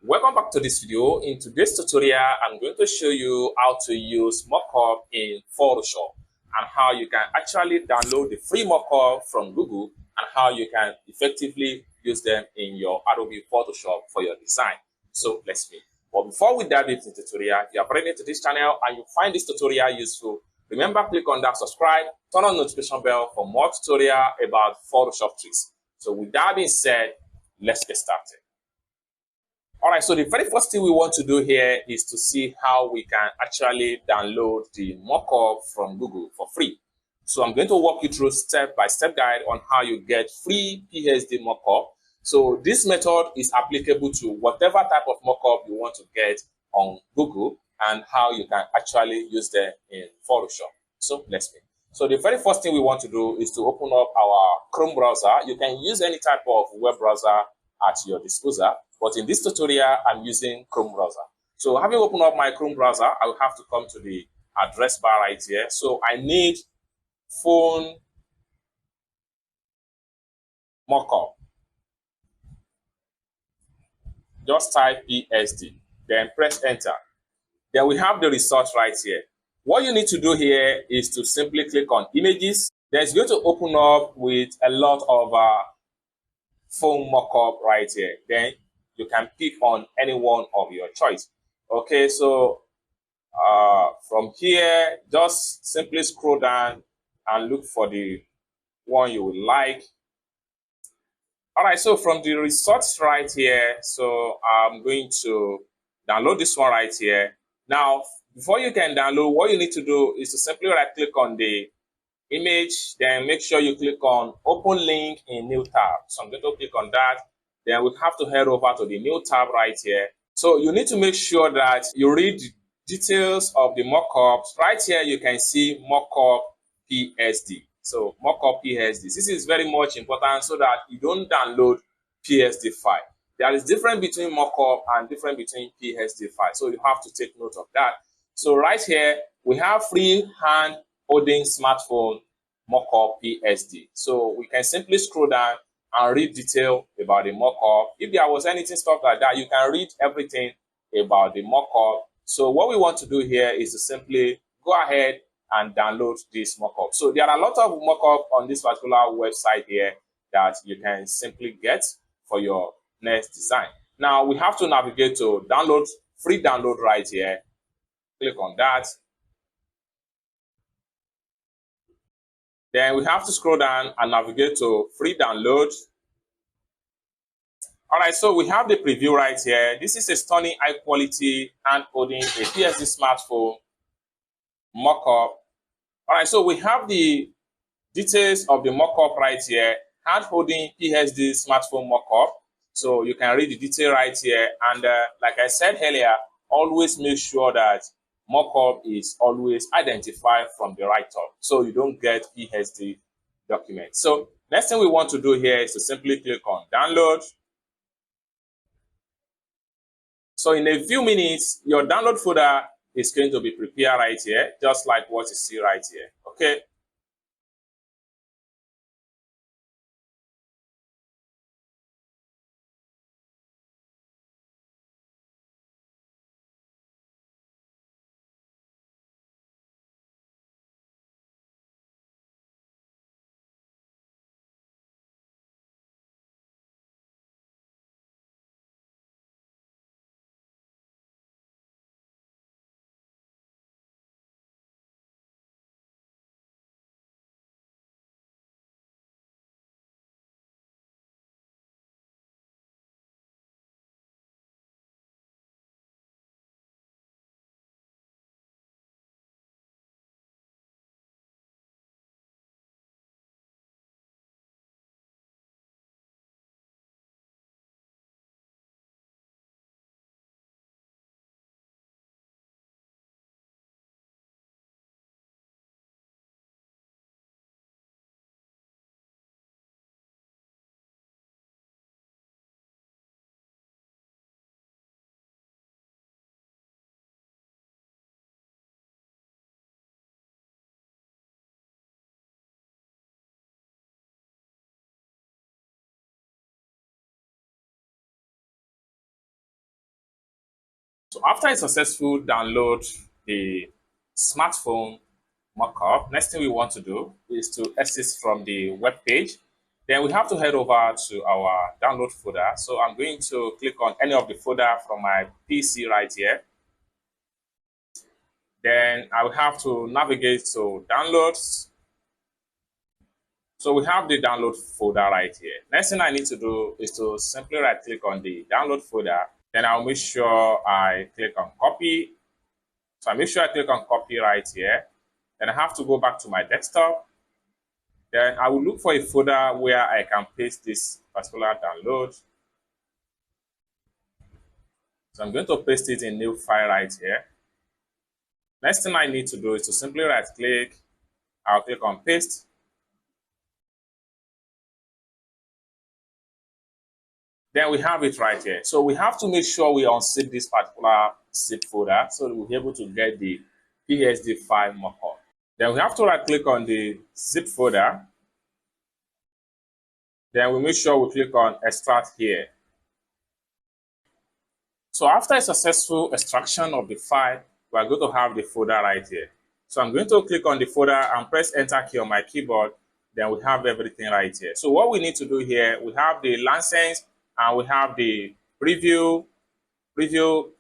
Welcome back to this video. In today's tutorial, I'm going to show you how to use mockup in Photoshop and how you can actually download the free mockup from Google and how you can effectively use them in your Adobe Photoshop for your design. So let's begin. But before we dive into the tutorial, if you are brand new to this channel and you find this tutorial useful, remember click on that subscribe, turn on the notification bell for more tutorial about Photoshop tricks. So with that being said, let's get started. All right, so the very first thing we want to do here is to see how we can actually download the mockup from Google for free. So I'm going to walk you through step-by-step guide on how you get free PSD mockup. So this method is applicable to whatever type of mockup you want to get on Google and how you can actually use them in Photoshop. So let's begin. So the very first thing we want to do is to open up our Chrome browser. You can use any type of web browser at your disposal, but in this tutorial, I'm using Chrome browser. So having opened up my Chrome browser, I will have to come to the address bar right here. So I need phone mockup. Just type PSD, then press enter. Then we have the result right here. What you need to do here is to simply click on images. Then it's going to open up with a lot of phone mockup right here. Then you can pick on any one of your choice. Okay, so from here, just simply scroll down and look for the one you would like. All right, so from the results right here, so I'm going to download this one right here. Now, before you can download, what you need to do is to simply right click on the image, then make sure you click on open link in new tab. So I'm going to click on that. Then we have to head over to the new tab right here. So you need to make sure that you read the details of the mockups. Right here, you can see mockup PSD. So mockup PSD. This is very much important so that you don't download PSD file. There is difference between mockup and difference between PSD file. So you have to take note of that. So right here, we have free hand holding smartphone mockup PSD. So we can simply scroll down and read detail about the mockup. If there was anything stuff like that, you can read everything about the mockup. So what we want to do here is to simply go ahead and download this mockup. So there are a lot of mockup on this particular website here that you can simply get for your next design. Now we have to navigate to download, free download right here. Click on that. Then we have to scroll down and navigate to free download. All right, so we have the preview right here. This is a stunning high quality hand holding a PSD smartphone mockup. All right, so we have the details of the mockup right here. Hand holding PSD smartphone mockup. So you can read the detail right here. And like I said earlier, always make sure that mockup is always identified from the right top, so you don't get PSD document. So next thing we want to do here is to simply click on download. So in a few minutes, your download folder is going to be prepared right here, just like what you see right here. Okay. So after a successful download the smartphone mockup, next thing we want to do is to exit from the web page. Then we have to head over to our download folder. So I'm going to click on any of the folder from my PC right here. Then I will have to navigate to downloads. So we have the download folder right here. Next thing I need to do is to simply right click on the download folder. Then I'll make sure I click on copy. So I make sure I click on copy right here. Then I have to go back to my desktop. Then I will look for a folder where I can paste this particular download. So I'm going to paste it in new file right here. Next thing I need to do is to simply right click. I'll click on paste. Then we have it right here. So we have to make sure we unzip this particular zip folder so that we'll be able to get the PSD file mockup. Then we have to right click on the zip folder. Then we make sure we click on extract here. So after a successful extraction of the file, we are going to have the folder right here. So I'm going to click on the folder and press enter key on my keyboard. Then we have everything right here. So what we need to do here, we have the license and we have the preview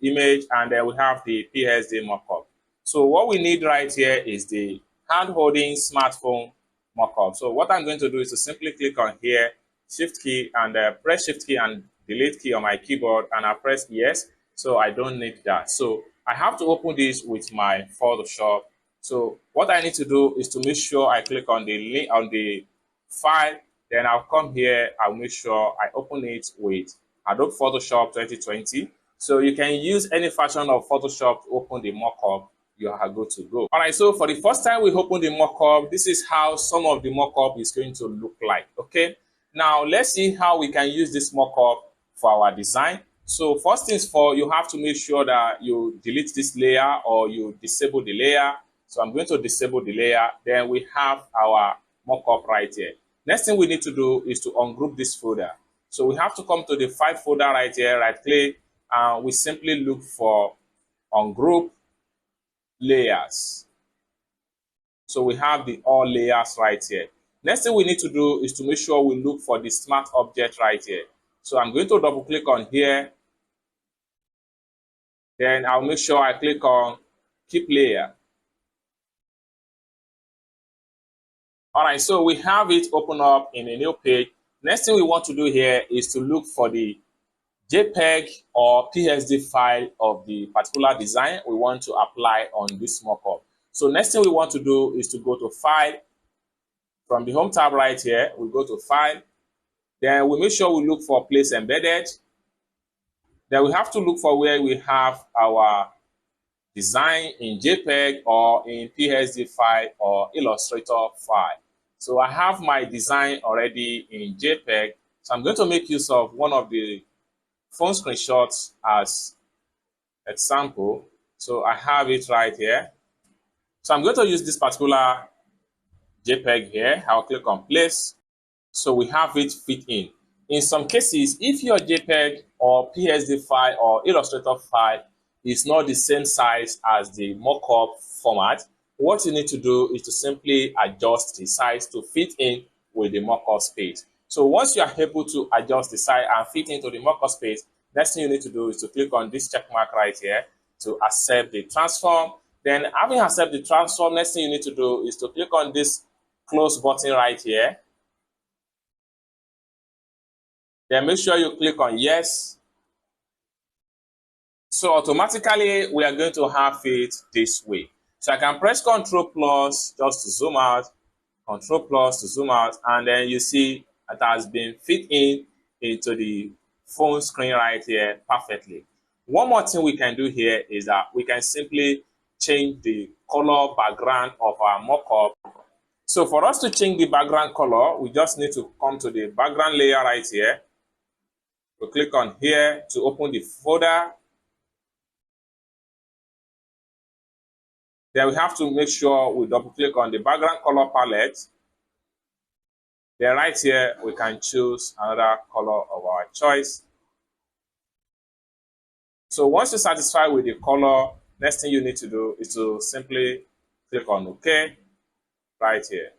image, and then we have the PSD mockup. So what we need right here is the hand-holding smartphone mockup. So what I'm going to do is to simply click on here, shift key, and press shift key and delete key on my keyboard, and I press yes. So I don't need that. So I have to open this with my Photoshop. So what I need to do is to make sure I click on the link on the file. Then I'll come here. I'll make sure I open it with Adobe Photoshop 2020. So you can use any version of Photoshop to open the mockup. You are good to go. All right, so for the first time we open the mockup, this is how some of the mockup is going to look like. Okay, now let's see how we can use this mockup for our design. So first things first, you have to make sure that you delete this layer or you disable the layer. So I'm going to disable the layer. Then we have our mockup right here. Next thing we need to do is to ungroup this folder. So we have to come to the file folder right here, right click, and we simply look for ungroup layers. So we have the all layers right here. Next thing we need to do is to make sure we look for the smart object right here. So I'm going to double click on here. Then I'll make sure I click on keep layer. All right, so we have it open up in a new page. Next thing we want to do here is to look for the JPEG or PSD file of the particular design we want to apply on this mockup. So next thing we want to do is to go to File. From the Home tab right here, we go to File. Then we make sure we look for Place Embedded. Then we have to look for where we have our design in JPEG or in PSD file or Illustrator file. So I have my design already in JPEG. So I'm going to make use of one of the phone screenshots as example. So I have it right here. So I'm going to use this particular JPEG here. I'll click on place. So we have it fit in. In some cases, if your JPEG or PSD file or Illustrator file is not the same size as the mockup format, what you need to do is to simply adjust the size to fit in with the mockup space. So once you are able to adjust the size and fit into the mockup space, next thing you need to do is to click on this check mark right here to accept the transform. Then having accepted the transform, next thing you need to do is to click on this close button right here. Then make sure you click on yes. So automatically we are going to have it this way. So I can press Ctrl plus just to zoom out, Ctrl plus to zoom out, and then you see it has been fit in into the phone screen right here perfectly. One more thing we can do here is that we can simply change the color background of our mockup. So for us to change the background color, we just need to come to the background layer right here. We click on here to open the folder. Then we have to make sure we double click on the background color palette. Then right here, we can choose another color of our choice. So once you're satisfied with the color, next thing you need to do is to simply click on OK right here.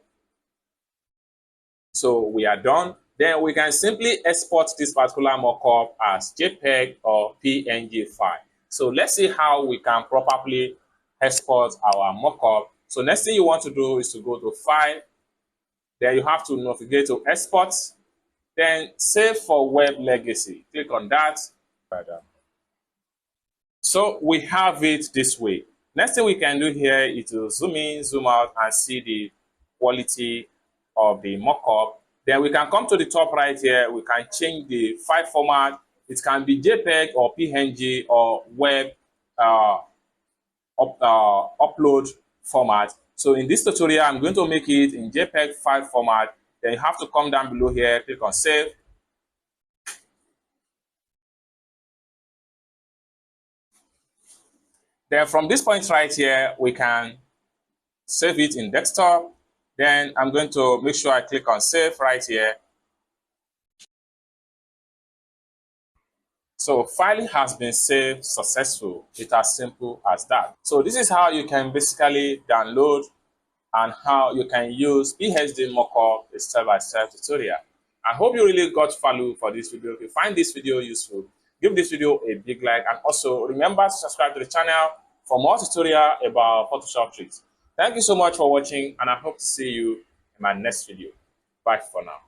So we are done. Then we can simply export this particular mockup as JPEG or PNG file. So let's see how we can properly export our mockup. So next thing you want to do is to go to File. Then you have to navigate to Export. Then Save for Web Legacy. Click on that. So we have it this way. Next thing we can do here is to zoom in, zoom out, and see the quality of the mockup. Then we can come to the top right here. We can change the file format. It can be JPEG or PNG or web upload format. So in this tutorial, I'm going to make it in JPEG file format. Then you have to come down below here, click on Save. Then from this point right here, we can save it in desktop. Then I'm going to make sure I click on Save right here. So filing has been saved successful. It's as simple as that. So this is how you can basically download and how you can use PSD mockup step-by-step tutorial. I hope you really got value for this video. If you find this video useful, give this video a big like, and also remember to subscribe to the channel for more tutorial about Photoshop tricks. Thank you so much for watching, and I hope to see you in my next video. Bye for now.